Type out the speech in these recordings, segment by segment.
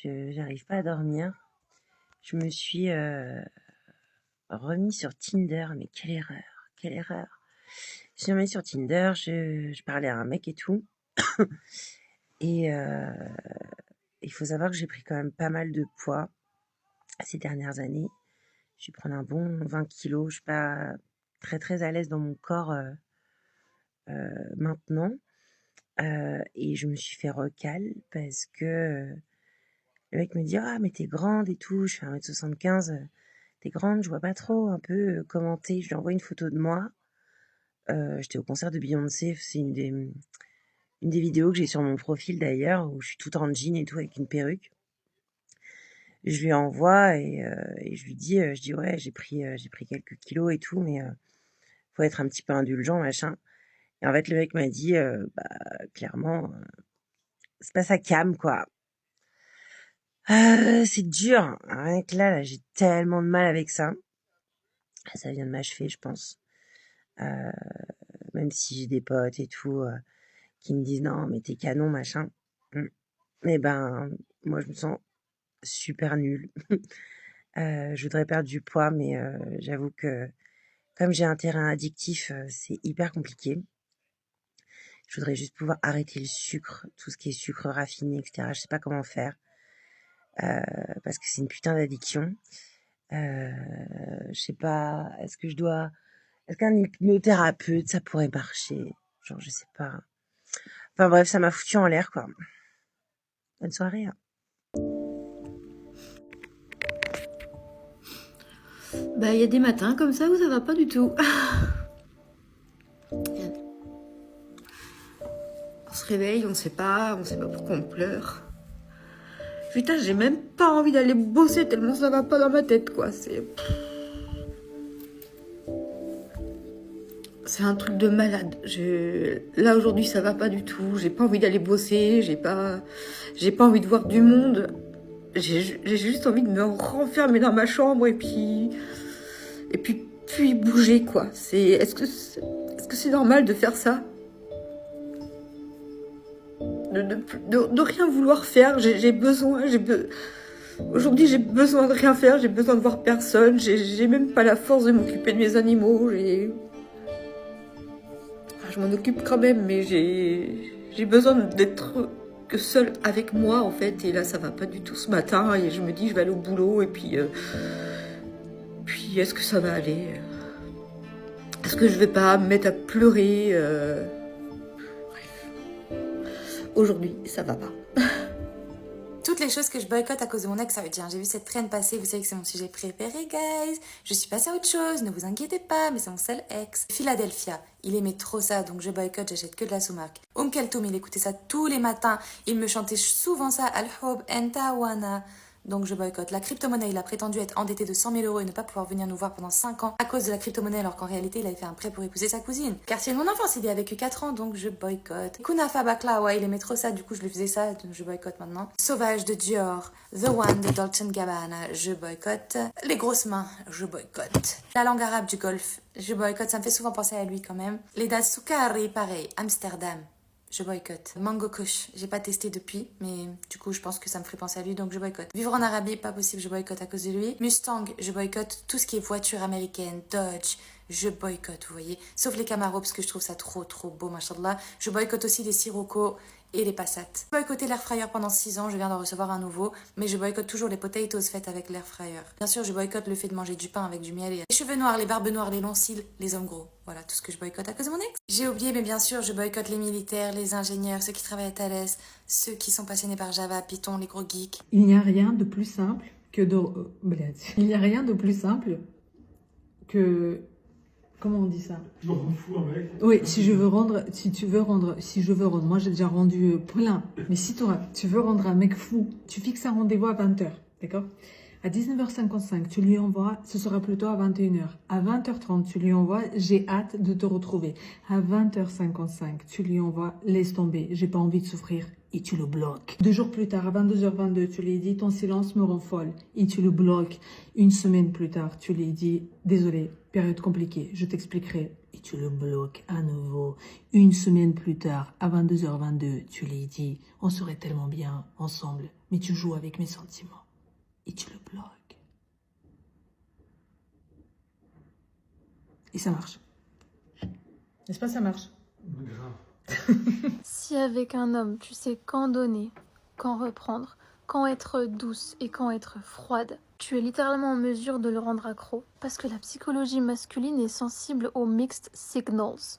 j'arrive pas à dormir. Je me suis remis sur Tinder, mais quelle erreur, quelle erreur. Je suis remis sur Tinder, je parlais à un mec et tout. Et il faut savoir que j'ai pris quand même pas mal de poids ces dernières années. Je vais prendre un bon 20 kilos. Je suis pas très très à l'aise dans mon corps maintenant. Et je me suis fait recal parce que le mec me dit: «Ah mais t'es grande et tout». Je fais 1m75. «T'es grande, je vois pas trop un peu comment t'es». Je lui envoie une photo de moi. J'étais au concert de Beyoncé. C'est une des vidéos que j'ai sur mon profil d'ailleurs, où je suis toute en jean et tout avec une perruque. Je lui envoie et je lui dis, je dis: «Ouais, j'ai pris quelques kilos et tout, mais faut être un petit peu indulgent, machin». Et en fait, le mec m'a dit, clairement, c'est pas sa came, quoi. C'est dur. Rien que là, j'ai tellement de mal avec ça. Ça vient de m'achever, je pense. Même si j'ai des potes et tout, qui me disent: «Non, mais t'es canon, machin». Mais ben, moi, je me sens super nulle. Je voudrais perdre du poids, mais j'avoue que comme j'ai un terrain addictif, c'est hyper compliqué. Je voudrais juste pouvoir arrêter le sucre, tout ce qui est sucre raffiné, et cetera. Je sais pas comment faire, parce que c'est une putain d'addiction. Je sais pas, est-ce qu'un hypnothérapeute, ça pourrait marcher? Genre, je sais pas. Enfin bref, ça m'a foutu en l'air, quoi. Bonne soirée, hein. Bah, il y a des matins comme ça où ça va pas du tout. On se réveille, on sait pas pourquoi on pleure. Putain, j'ai même pas envie d'aller bosser tellement ça va pas dans ma tête, quoi. C'est un truc de malade. Là, aujourd'hui, ça va pas du tout. J'ai pas envie d'aller bosser, j'ai pas envie de voir du monde. J'ai juste envie de me renfermer dans ma chambre et puis bouger, quoi. Est-ce que c'est normal de faire ça? De rien vouloir faire. Aujourd'hui, j'ai besoin de rien faire, j'ai besoin de voir personne, j'ai même pas la force de m'occuper de mes animaux, je m'en occupe quand même, mais j'ai besoin d'être que seule avec moi, en fait, et là, ça va pas du tout ce matin, et je me dis, je vais aller au boulot, et puis est-ce que ça va aller? Est-ce que je vais pas me mettre à pleurer? Bref. Aujourd'hui, ça va pas. Toutes les choses que je boycotte à cause de mon ex, ça veut dire, j'ai vu cette traîne passer, vous savez que c'est mon sujet préféré, guys. Je suis passée à autre chose, ne vous inquiétez pas, mais c'est mon seul ex. Philadelphia, il aimait trop ça, donc je boycotte, j'achète que de la sous-marque. Keltoum, il écoutait ça tous les matins, il me chantait souvent ça, Al-Hob, Enta Wana. Donc je boycotte. La crypto-monnaie, il a prétendu être endetté de 100 000 euros et ne pas pouvoir venir nous voir pendant 5 ans à cause de la crypto-monnaie, alors qu'en réalité, il avait fait un prêt pour épouser sa cousine. Quartier de mon enfance, il y a vécu 4 ans, donc je boycotte. Kunafa Baklawa, il aimait trop ça, du coup je lui faisais ça, donc je boycotte maintenant. Sauvage de Dior, The One de Dolce Gabbana, je boycotte. Les grosses mains, je boycotte. La langue arabe du golf, je boycotte, ça me fait souvent penser à lui quand même. Les dates Soukari, pareil, Amsterdam. Je boycotte. Mango Kush, j'ai pas testé depuis, mais du coup je pense que ça me ferait penser à lui, donc je boycotte. Vivre en Arabie, pas possible, je boycotte à cause de lui. Mustang, je boycotte. Tout ce qui est voiture américaine, Dodge, je boycotte, vous voyez. Sauf les Camaro, parce que je trouve ça trop beau, machallah. Je boycotte aussi les Sirocco et les Passat. J'ai boycotté l'air fryer pendant 6 ans, je viens d'en recevoir un nouveau, mais je boycotte toujours les potatoes faites avec l'air fryer. Bien sûr, je boycotte le fait de manger du pain avec du miel et les cheveux noirs, les barbes noires, les longs cils, les hommes gros. Voilà tout ce que je boycotte à cause de mon ex. J'ai oublié, mais bien sûr, je boycotte les militaires, les ingénieurs, ceux qui travaillent à Thales, ceux qui sont passionnés par Java, Python, les gros geeks. Il n'y a rien de plus simple que de... Il n'y a rien de plus simple que... Comment on dit ça? Je m'en fous, un mec. Oui, si je veux rendre, moi j'ai déjà rendu plein. Mais si toi, tu veux rendre un mec fou, tu fixes un rendez-vous à 20h, d'accord? À 19h55, tu lui envoies, ce sera plutôt à 21h. À 20h30, tu lui envoies, j'ai hâte de te retrouver. À 20h55, tu lui envoies, laisse tomber, j'ai pas envie de souffrir. Et tu le bloques. 2 jours plus tard, à 22h22, tu lui dis, ton silence me rend folle. Et tu le bloques. 1 semaine plus tard, tu lui dis, désolé, période compliquée, je t'expliquerai. Et tu le bloques à nouveau. Une semaine plus tard, à 22h22, tu lui dis « On serait tellement bien ensemble, mais tu joues avec mes sentiments. » Et tu le bloques. Et ça marche. N'est-ce pas, ça marche? Si avec un homme, tu sais quand donner, quand reprendre, quand être douce et quand être froide, tu es littéralement en mesure de le rendre accro. Parce que la psychologie masculine est sensible aux mixed signals.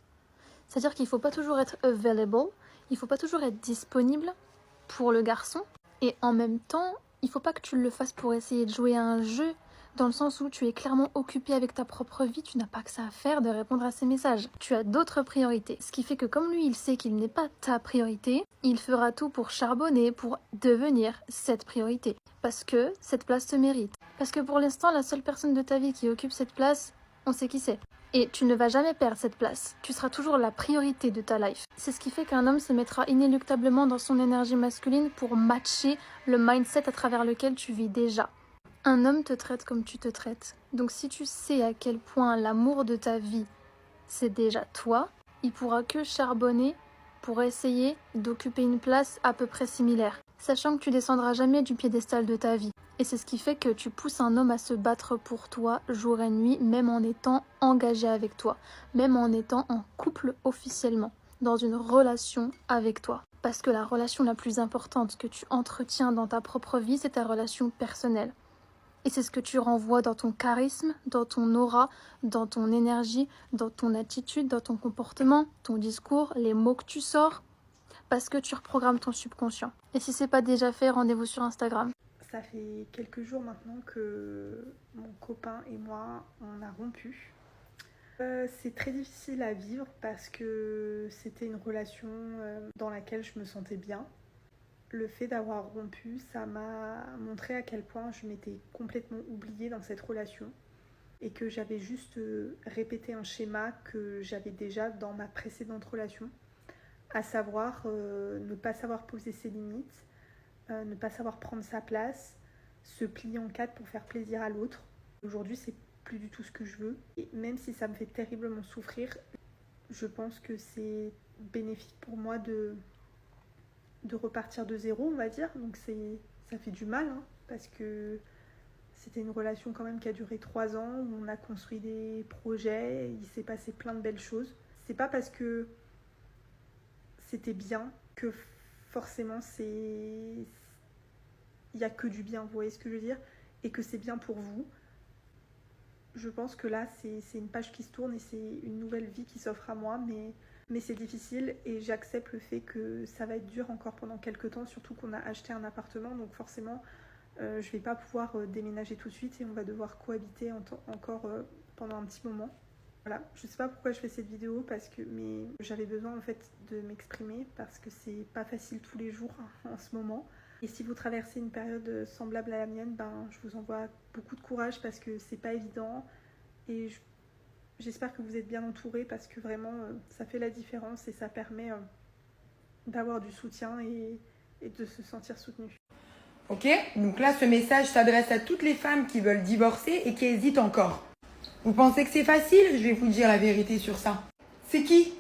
C'est-à-dire qu'il ne faut pas toujours être available, il ne faut pas toujours être disponible pour le garçon. Et en même temps, il ne faut pas que tu le fasses pour essayer de jouer à un jeu, dans le sens où tu es clairement occupé avec ta propre vie, tu n'as pas que ça à faire de répondre à ses messages. Tu as d'autres priorités. Ce qui fait que comme lui, il sait qu'il n'est pas ta priorité, il fera tout pour charbonner, pour devenir cette priorité. Parce que cette place te mérite. Parce que pour l'instant, la seule personne de ta vie qui occupe cette place, on sait qui c'est. Et tu ne vas jamais perdre cette place. Tu seras toujours la priorité de ta life. C'est ce qui fait qu'un homme se mettra inéluctablement dans son énergie masculine pour matcher le mindset à travers lequel tu vis déjà. Un homme te traite comme tu te traites. Donc si tu sais à quel point l'amour de ta vie, c'est déjà toi, il pourra que charbonner pour essayer d'occuper une place à peu près similaire. Sachant que tu descendras jamais du piédestal de ta vie. Et c'est ce qui fait que tu pousses un homme à se battre pour toi jour et nuit, même en étant engagé avec toi, même en étant en couple officiellement, dans une relation avec toi. Parce que la relation la plus importante que tu entretiens dans ta propre vie, c'est ta relation personnelle. Et c'est ce que tu renvoies dans ton charisme, dans ton aura, dans ton énergie, dans ton attitude, dans ton comportement, ton discours, les mots que tu sors, parce que tu reprogrammes ton subconscient. Et si c'est pas déjà fait, rendez-vous sur Instagram. Ça fait quelques jours maintenant que mon copain et moi, on a rompu. C'est très difficile à vivre parce que c'était une relation dans laquelle je me sentais bien. Le fait d'avoir rompu, ça m'a montré à quel point je m'étais complètement oubliée dans cette relation et que j'avais juste répété un schéma que j'avais déjà dans ma précédente relation, à savoir ne pas savoir poser ses limites, ne pas savoir prendre sa place, se plier en quatre pour faire plaisir à l'autre. Aujourd'hui, c'est plus du tout ce que je veux. Et même si ça me fait terriblement souffrir, je pense que c'est bénéfique pour moi de repartir de zéro, on va dire. Donc ça fait du mal, hein, parce que c'était une relation quand même qui a duré 3 ans, où on a construit des projets, il s'est passé plein de belles choses. C'est pas parce que c'était bien que forcément il y a que du bien, vous voyez ce que je veux dire, et que c'est bien pour vous. Je pense que là, c'est une page qui se tourne et c'est une nouvelle vie qui s'offre à moi, mais c'est difficile et j'accepte le fait que ça va être dur encore pendant quelques temps, surtout qu'on a acheté un appartement, donc forcément, je vais pas pouvoir déménager tout de suite et on va devoir cohabiter encore pendant un petit moment. Voilà, je sais pas pourquoi je fais cette vidéo, mais j'avais besoin en fait de m'exprimer parce que c'est pas facile tous les jours en ce moment. Et si vous traversez une période semblable à la mienne, je vous envoie beaucoup de courage parce que c'est pas évident. Et j'espère que vous êtes bien entourés parce que vraiment ça fait la différence et ça permet d'avoir du soutien et de se sentir soutenu. Ok, donc là ce message s'adresse à toutes les femmes qui veulent divorcer et qui hésitent encore. Vous pensez que c'est facile? Je vais vous dire la vérité sur ça. C'est qui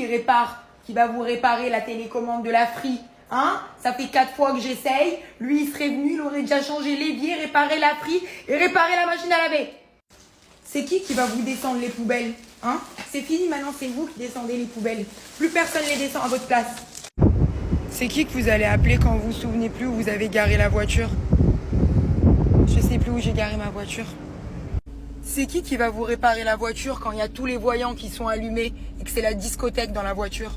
répare, qui va vous réparer la télécommande de la Free? Hein? Ça fait 4 fois que j'essaye. Lui, il serait venu, il aurait déjà changé l'évier, réparé la Free et réparé la machine à laver. C'est qui va vous descendre les poubelles? Hein? C'est fini maintenant, c'est vous qui descendez les poubelles. Plus personne les descend à votre place. C'est qui que vous allez appeler quand vous vous souvenez plus où vous avez garé la voiture? Je sais plus où j'ai garé ma voiture. C'est qui va vous réparer la voiture quand il y a tous les voyants qui sont allumés et que c'est la discothèque dans la voiture?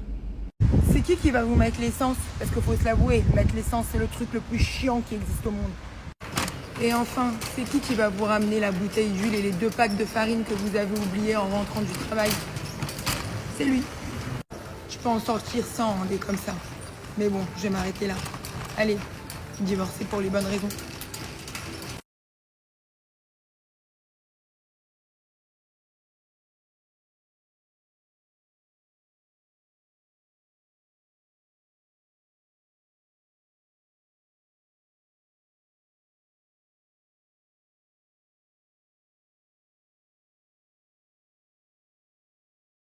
C'est qui va vous mettre l'essence? Parce qu'il faut se l'avouer, mettre l'essence c'est le truc le plus chiant qui existe au monde. Et enfin, c'est qui va vous ramener la bouteille d'huile et les 2 packs de farine que vous avez oubliés en rentrant du travail? C'est lui. Je peux en sortir 100 des comme ça. Mais bon, je vais m'arrêter là. Allez, divorcer pour les bonnes raisons.